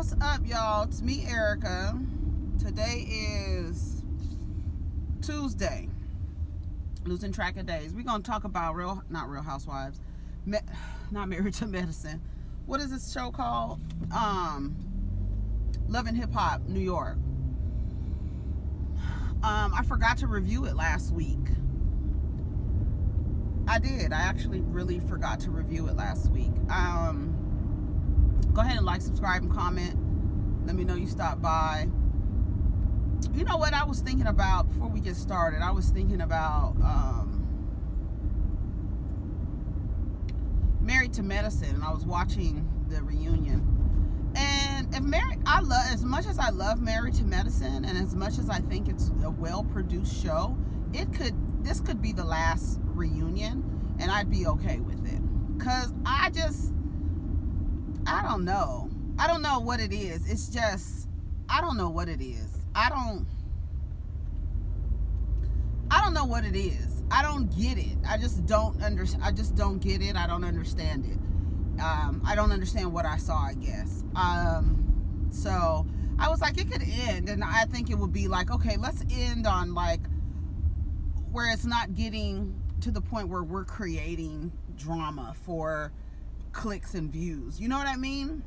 What's up, y'all? It's me, Erica. Today is Tuesday. Losing track of days. We're going to talk about not Real Housewives. Not Married to Medicine. What is this show called? Love and Hip Hop, New York. I forgot to review it last week. I did. I actually really forgot to review it last week. Go ahead and like, subscribe, and comment. Let me know you stopped by. You know what I was thinking about before we get started? I was thinking about Married to Medicine, and I was watching the reunion. And as much as I love Married to Medicine, and as much as I think it's a well-produced show, this could be the last reunion, and I'd be okay with it. Cause I don't know. I don't know what it is. It's just, I don't know what it is. I don't know what it is. I don't get it. I just don't get it. I don't understand it. I don't understand what I saw, I guess. So I was like, it could end, and I think it would be like, okay, let's end on like where it's not getting to the point where we're creating drama for clicks and views. You know what I mean?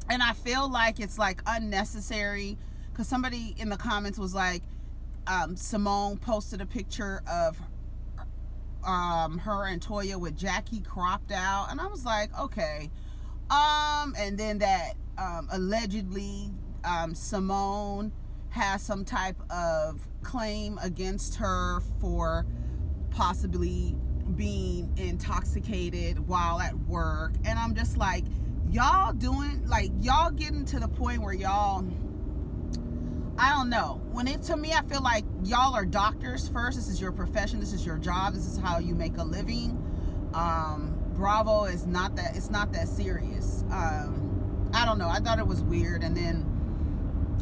And I feel like it's like unnecessary, because somebody in the comments was like, Simone posted a picture of her and Toya with Jackie cropped out, and I was like, okay. And then that allegedly Simone has some type of claim against her for possibly being intoxicated while at work. And I'm just like, y'all getting to the point where y'all, I don't know. To me, I feel like y'all are doctors first. This is your profession. This is your job. This is how you make a living. Bravo is not that, it's not that serious. I don't know. I thought it was weird. And then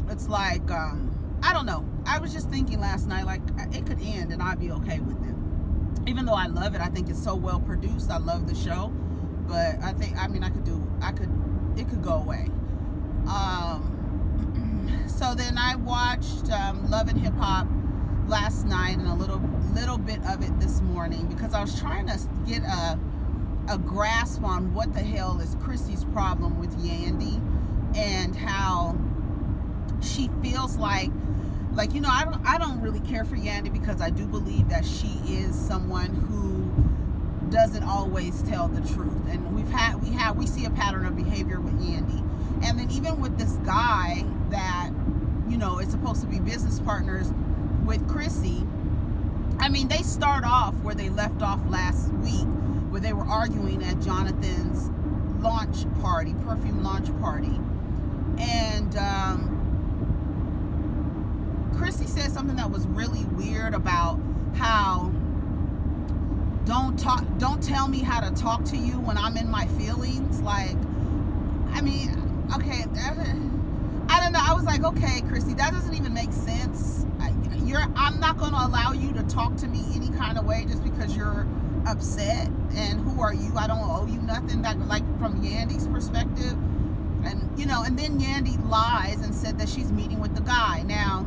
it's like, I don't know. I was just thinking last night, like, it could end and I'd be okay with it. Even though I love it, I think it's so well produced. I love the show, but it could go away. So then I watched Love and Hip Hop last night, and a little bit of it this morning, because I was trying to get a grasp on what the hell is Chrissy's problem with Yandy, and how she feels like, you know, I don't really care for Yandy, because I do believe that she is someone who doesn't always tell the truth, and we see a pattern of behavior with Yandy. And then even with this guy that, you know, is supposed to be business partners with Chrissy, I mean, they start off where they left off last week, where they were arguing at Jonathan's perfume launch party, and Chrissy said something that was really weird about how don't tell me how to talk to you when I'm in my feelings. Like, I mean, okay, I don't know. I was like, okay, Chrissy, that doesn't even make sense. I'm not going to allow you to talk to me any kind of way just because you're upset. And who are you? I don't owe you nothing. That, like, from Yandy's perspective. And, you know, and then Yandy lies and said that she's meeting with the guy. Now,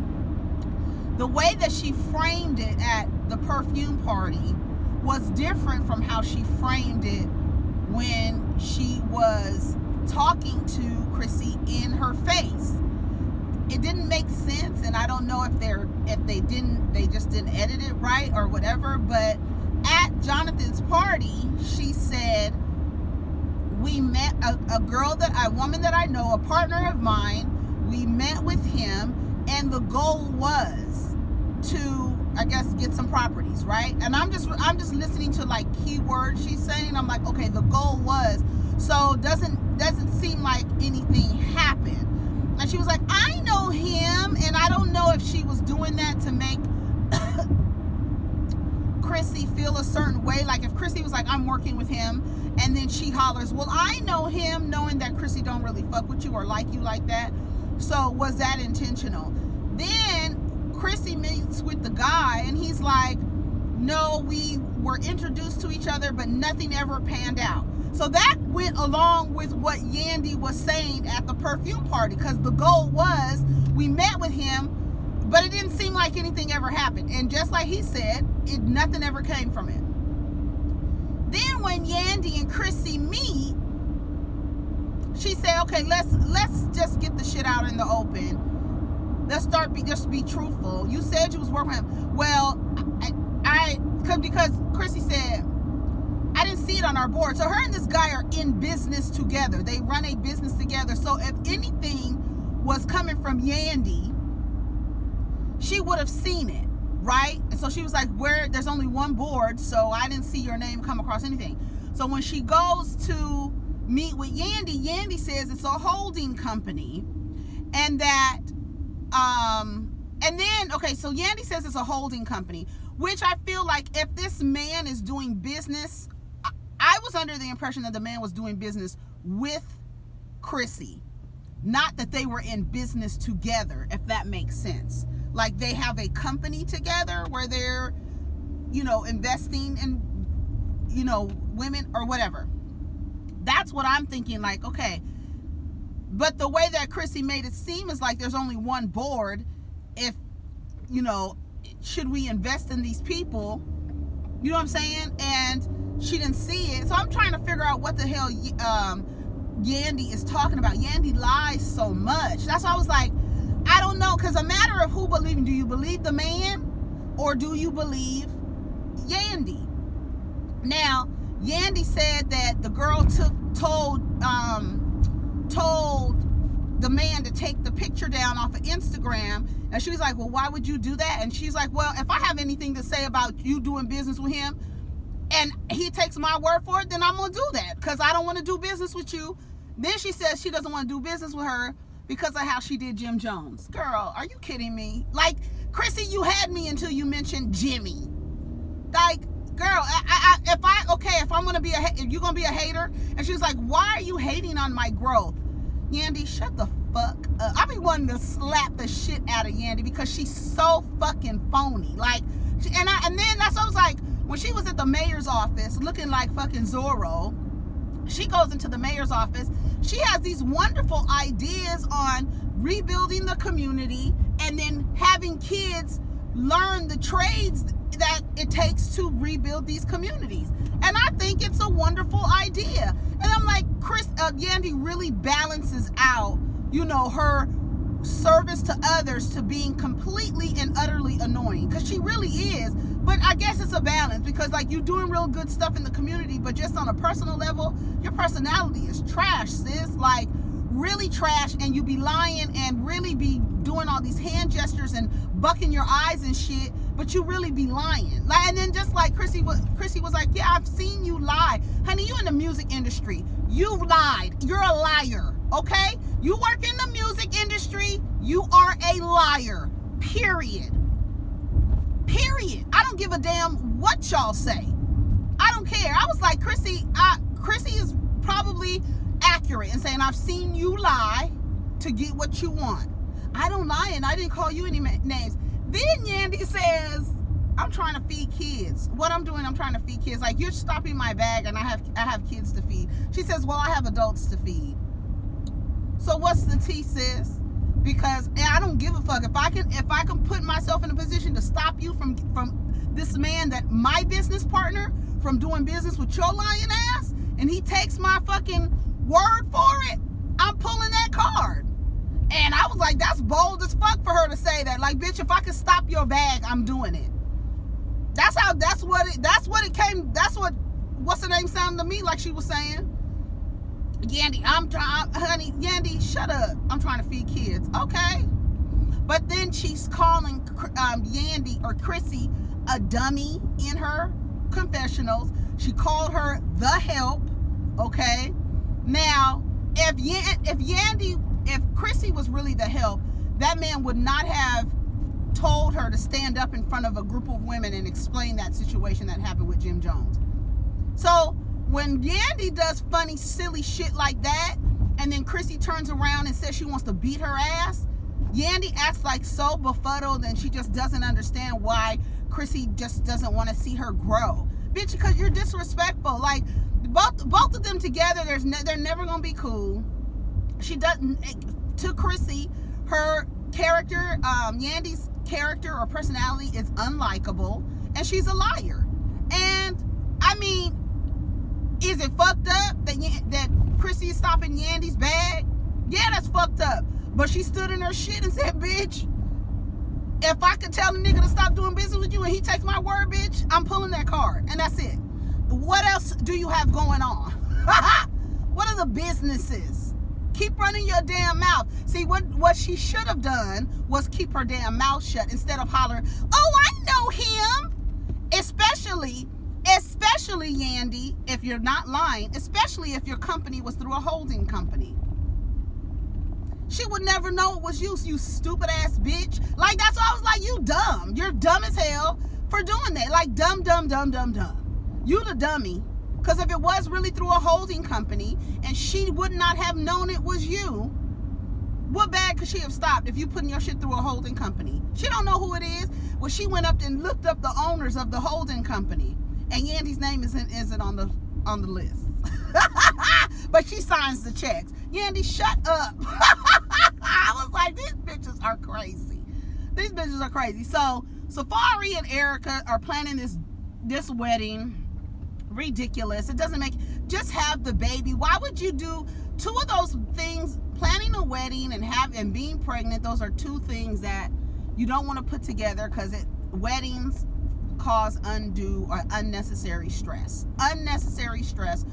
the way that she framed it at the perfume party was different from how she framed it when she was talking to Chrissy in her face. It didn't make sense, and I don't know if they just didn't edit it right or whatever. But at Jonathan's party, she said, we met a woman that I know, a partner of mine. We met with him, and the goal was to, I guess, get some properties, right? And I'm just listening to like keywords she's saying. I'm like, okay, the goal was, so doesn't seem like anything happened. And she was like, I know him, and I don't know if she was doing that to make Chrissy feel a certain way. Like if Chrissy was like, I'm working with him, and then she hollers, well, I know him, knowing that Chrissy don't really fuck with you or like you like that. So was that intentional? Then Chrissy meets with the guy, and he's like, no, we were introduced to each other, but nothing ever panned out. So that went along with what Yandy was saying at the perfume party, because the goal was, we met with him, but it didn't seem like anything ever happened. And just like he said, nothing ever came from it. Then when Yandy and Chrissy meet, she said, okay, let's just get the shit out in the open. Let's just be truthful. You said you was working with him. Well, because Chrissy said, I didn't see it on our board. So her and this guy are in business together. They run a business together. So if anything was coming from Yandy, she would have seen it, right? And so she was like, there's only one board, so I didn't see your name come across anything. So when she goes to meet with Yandy, Yandy says it's a holding company, and that, and then, okay, so Yandy says it's a holding company, which I feel like if this man is doing business, I was under the impression that the man was doing business with Chrissy, not that they were in business together, if that makes sense. Like they have a company together where they're, investing in, women or whatever. That's what I'm thinking, like, okay. But the way that Chrissy made it seem is like there's only one board. If, should we invest in these people? You know what I'm saying? And she didn't see it. So I'm trying to figure out what the hell Yandy is talking about. Yandy lies so much. That's why I was like, I don't know, because a matter of who believing. Do you believe the man or do you believe Yandy? Now, Yandy said that the girl told the man to take the picture down off of Instagram, and she was like, well, why would you do that? And she's like, well, if I have anything to say about you doing business with him and he takes my word for it, then I'm gonna do that, because I don't want to do business with you. Then she says she doesn't want to do business with her because of how she did Jim Jones. Girl, are you kidding me? Like, Chrissy, you had me until you mentioned Jimmy. Like, girl, if I'm gonna be if you're gonna be a hater, and she was like, why are you hating on my growth? Yandy, shut the fuck up. I be wanting to slap the shit out of Yandy because she's so fucking phony. Like, and then that's what I was like, when she was at the mayor's office looking like fucking Zorro, she goes into the mayor's office. She has these wonderful ideas on rebuilding the community and then having kids learn the trades that it takes to rebuild these communities. And I think it's a wonderful idea. And I'm like, Yandy really balances out, her service to others to being completely and utterly annoying, because she really is. But I guess it's a balance, because like, you're doing real good stuff in the community, but just on a personal level, your personality is trash, sis. Like, really trash. And you be lying and really be doing all these hand gestures and bucking your eyes and shit, but you really be lying. Like, and then just like Chrissy was like, yeah, I've seen you lie. Honey, you in the music industry. You lied. You're a liar, okay? You work in the music industry. You are a liar, period. Period. I don't give a damn what y'all say. I don't care. I was like, Chrissy is probably accurate in saying, I've seen you lie to get what you want. I don't lie, and I didn't call you any names. Then Yandy says, I'm trying to feed kids. What I'm doing, I'm trying to feed kids. Like, you're stopping my bag and I have kids to feed. She says, well, I have adults to feed. So what's the tea, sis? Because I don't give a fuck. If I can put myself in a position to stop you from this man, that my business partner, from doing business with your lying ass, and he takes my fucking word for it, I'm pulling that card. And I was like, that's bold as fuck for her to say that. Like, bitch, if I can stop your bag, I'm doing it. What's her name sounded to me like she was saying. Yandy, honey, Yandy, shut up. I'm trying to feed kids. Okay. But then she's calling Yandy or Chrissy a dummy in her confessionals. She called her the help. Okay. Now, if Chrissy was really the help, that man would not have told her to stand up in front of a group of women and explain that situation that happened with Jim Jones. So when Yandy does funny, silly shit like that, and then Chrissy turns around and says she wants to beat her ass, Yandy acts like so befuddled, and she just doesn't understand why Chrissy just doesn't want to see her grow. bitch, because you're disrespectful. Like, both of them together, they're never gonna be cool. She doesn't, to Chrissy, her character, Yandy's character or personality is unlikable, and she's a liar. And I mean, is it fucked up that Chrissy is stopping Yandy's bag? Yeah, that's fucked up. But she stood in her shit and said, bitch, if I could tell the nigga to stop doing business with you and he takes my word, bitch, I'm pulling that card. And that's it. What else do you have going on? What are the businesses? Keep running your damn mouth. See, what she should have done was keep her damn mouth shut instead of hollering, oh, I know him. Especially Yandy, if you're not lying, especially if your company was through a holding company. She would never know it was you, you stupid ass bitch. Like, that's why I was like, you dumb. You're dumb as hell for doing that. Like, dumb. You the dummy. Because if it was really through a holding company and she would not have known it was you, what bag could she have stopped if you putting your shit through a holding company? She don't know who it is. Well, she went up and looked up the owners of the holding company, and Yandy's name isn't on the list. But she signs the checks. Yandy, shut up. I was like, these bitches are crazy. These bitches are crazy. So Safaree and Erica are planning this wedding. Ridiculous. It doesn't make, just have the baby. Why would you do two of those things? Planning a wedding and being pregnant, those are two things that you don't want to put together, because weddings cause undue or unnecessary stress. Unnecessary stress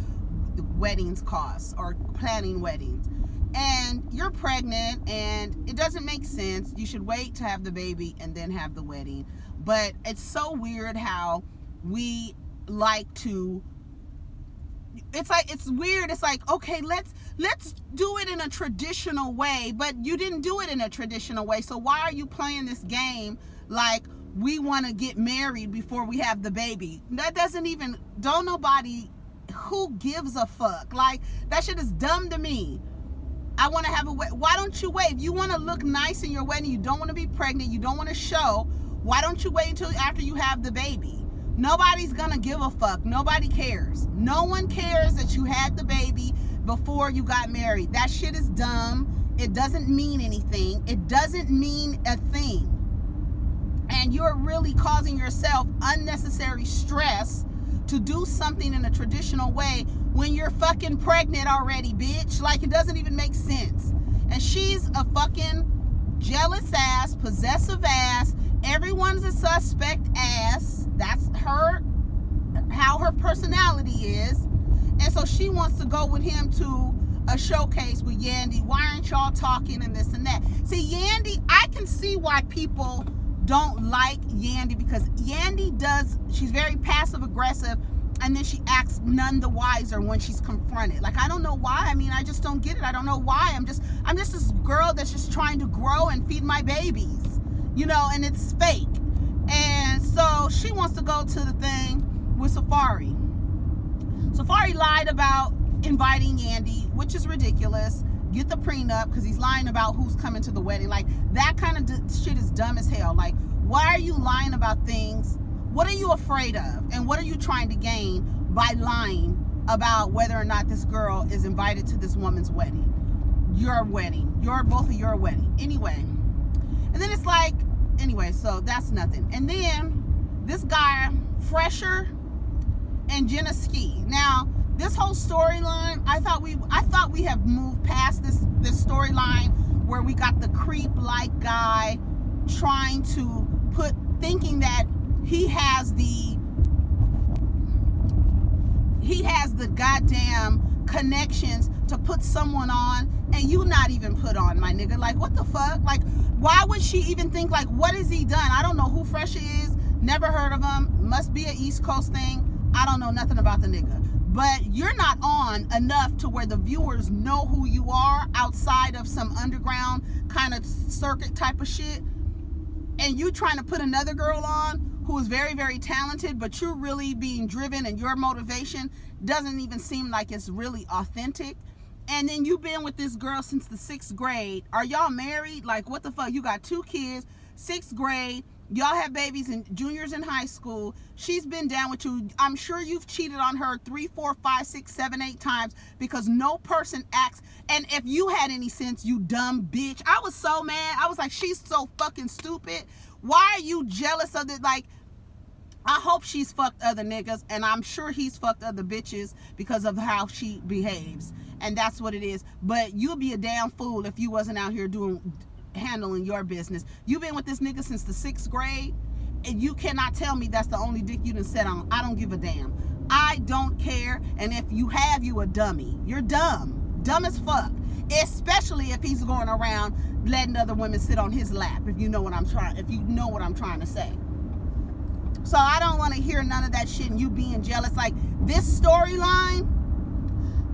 weddings cause, or planning weddings. And you're pregnant and it doesn't make sense. You should wait to have the baby and then have the wedding. But it's so weird how we like to, it's weird. It's like, okay, let's do it in a traditional way, but you didn't do it in a traditional way. So why are you playing this game like we want to get married before we have the baby? That doesn't even, don't nobody, who gives a fuck? Like, that shit is dumb to me. I want to have a wedding. Why don't you wait? If you want to look nice in your wedding, you don't want to be pregnant, you don't want to show, why don't you wait until after you have the baby? Nobody's gonna give a fuck. Nobody cares. No one cares that you had the baby before you got married. That shit is dumb. It doesn't mean anything. It doesn't mean a thing. And you're really causing yourself unnecessary stress to do something in a traditional way when you're fucking pregnant already, bitch. Like, it doesn't even make sense. And she's a fucking jealous ass, possessive ass, everyone's a suspect ass. That's how her personality is. And so she wants to go with him to a showcase with Yandy. Why aren't y'all talking and this and that? See, Yandy, I can see why people don't like Yandy, because Yandy she's very passive aggressive, and then she acts none the wiser when she's confronted. Like, I don't know why. I mean, I just don't get it. I don't know why. I'm just this girl that's just trying to grow and feed my babies, you know, and it's fake. And so she wants to go to the thing with Safaree. Safaree lied about inviting Yandy, which is ridiculous. Get the prenup, because he's lying about who's coming to the wedding. Like, that kind of shit is dumb as hell. Like, why are you lying about things? What are you afraid of? And what are you trying to gain by lying about whether or not this girl is invited to this woman's wedding? Your wedding. Both of your wedding. Anyway. And then it's like, anyway, so that's nothing. And then this guy, Phresher and Jennaski. Now, this whole storyline, I thought we have moved past this storyline where we got the creep-like guy thinking that he has the goddamn connections to put someone on, and you not even put on, my nigga. Like, what the fuck? Like, why would she even think, like, what has he done? I don't know who Phresher is. Never heard of him. Must be an East Coast thing. I don't know nothing about the nigga. But you're not on enough to where the viewers know who you are outside of some underground kind of circuit type of shit. And you trying to put another girl on who is very, very talented, but you're really being driven, and your motivation doesn't even seem like it's really authentic. And then you've been with this girl since the 6th grade. Are y'all married? Like, what the fuck? You got 2 kids, 6th grade. Y'all have babies and juniors in high school. She's been down with you. I'm sure you've cheated on her 3, 4, 5, 6, 7, 8 times because no person acts. And if you had any sense, you dumb bitch. I was so mad. I was like, she's so fucking stupid. Why are you jealous of it? Like, I hope she's fucked other niggas, and I'm sure he's fucked other bitches because of how she behaves. And that's what it is. But you'll be a damn fool if you wasn't out here handling your business. You've been with this nigga since the 6th grade, and you cannot tell me that's the only dick you done set on. I don't give a damn. I don't care. And if you have, you a dummy. You're dumb as fuck, especially if he's going around letting other women sit on his lap. If you know what I'm trying to say. So I don't want to hear none of that shit and you being jealous. Like, this storyline,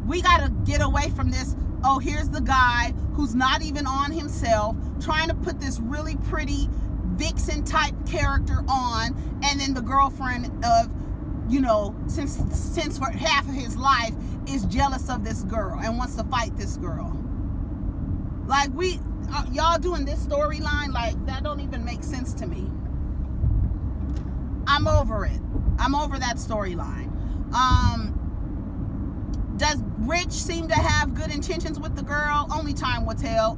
we gotta get away from this. Oh, here's the guy who's not even on himself, trying to put this really pretty vixen type character on, and then the girlfriend of, you know, since for half of his life is jealous of this girl and wants to fight this girl. Like, y'all doing this storyline, like, that don't even make sense to me. I'm over it. I'm over that storyline. Does Rich seem to have good intentions with the girl? Only time will tell.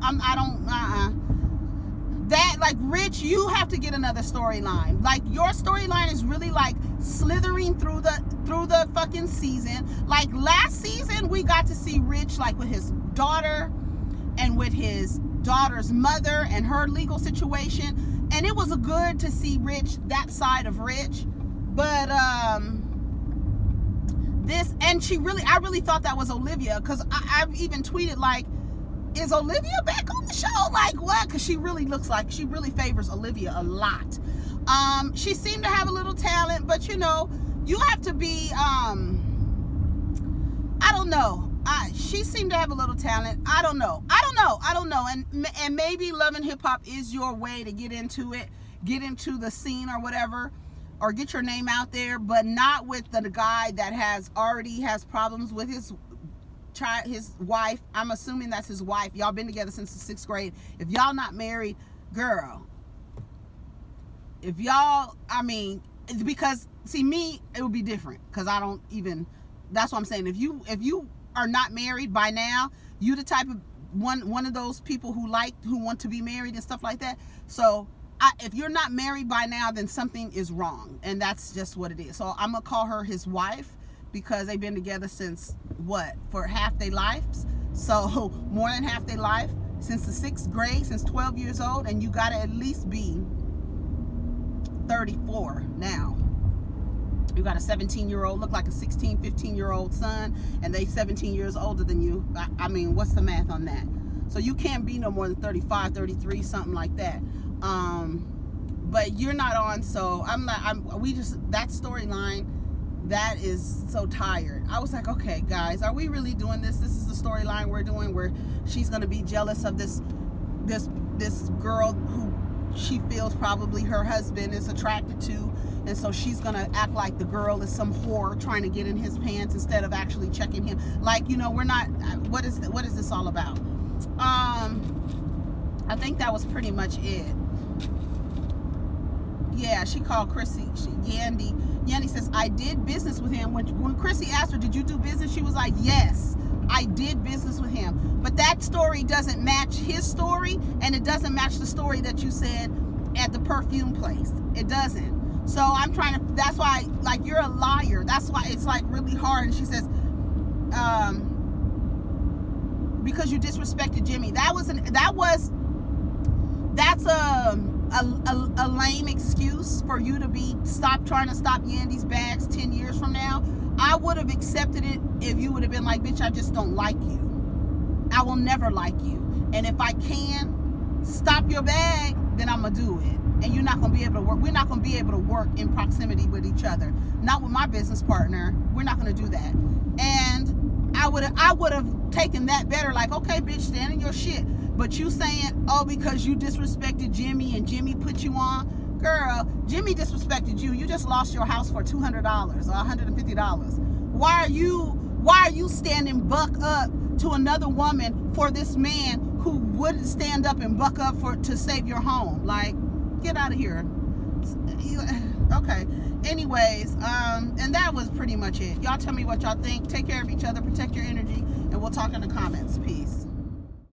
That, like, Rich, you have to get another storyline. Like, your storyline is really like slithering through the fucking season. Like, last season we got to see Rich like with his daughter and with his daughter's mother and her legal situation, and it was good to see Rich, that side of Rich. But this, and I really thought that was Olivia, because I've even tweeted, like, is Olivia back on the show? Like, what? Because she really favors Olivia a lot. She seemed to have a little talent, but you know, you have to be, I don't know. She seemed to have a little talent. I don't know. And maybe Love and Hip Hop is your way to get into it, get into the scene or whatever, or get your name out there, but not with the guy that already has problems with his wife. I'm assuming that's his wife. Y'all been together since the 6th grade. If y'all not married, girl, if y'all, it's because, see, me, it would be different, because I don't even, that's what I'm saying. If you are not married by now, you the type of one of those people who want to be married and stuff like that. So if you're not married by now, then something is wrong, and that's just what it is. So I'm gonna call her his wife, because they've been together since for half their lives. So more than half their life, since the 6th grade, since 12 years old, and you gotta at least be 34 now. You got a 17-year-old, look like a 16, 15-year-old son, and they 17 years older than you. I mean, what's the math on that? So you can't be no more than 35, 33, something like that. But you're not on, so that storyline, that is so tired. I was like, okay, guys, are we really doing this? This is the storyline we're doing, where she's gonna be jealous of this girl who she feels probably her husband is attracted to, and so she's gonna act like the girl is some whore trying to get in his pants instead of actually checking him. Like, you know, we're not. What is this all about? I think that was pretty much it. Yeah, she called Chrissy. Yandy says, I did business with him. When Chrissy asked her, did you do business? She was like, yes, I did business with him. But that story doesn't match his story, and it doesn't match the story that you said at the perfume place. It doesn't. So I'm trying to, that's why, like, you're a liar. That's why it's like really hard. And she says, because you disrespected Jimmy. That's a lame excuse for you to stop trying to stop Yandy's bags 10 years from now. I would have accepted it if you would have been like, bitch, I just don't like you. I will never like you. And if I can stop your bag, then I'm going to do it. And you're not going to be able to work. We're not going to be able to work in proximity with each other. Not with my business partner. We're not going to do that. And I would have taken that better. Like, okay, bitch, stand in your shit. But you saying, oh, because you disrespected Jimmy and Jimmy put you on. Girl, Jimmy disrespected you. You just lost your house for $200 or $150. Why are you standing buck up to another woman for this man who wouldn't stand up and buck up to save your home? Like, get out of here. Okay. Anyways, and that was pretty much it. Y'all tell me what y'all think. Take care of each other, protect your energy, and we'll talk in the comments. Peace.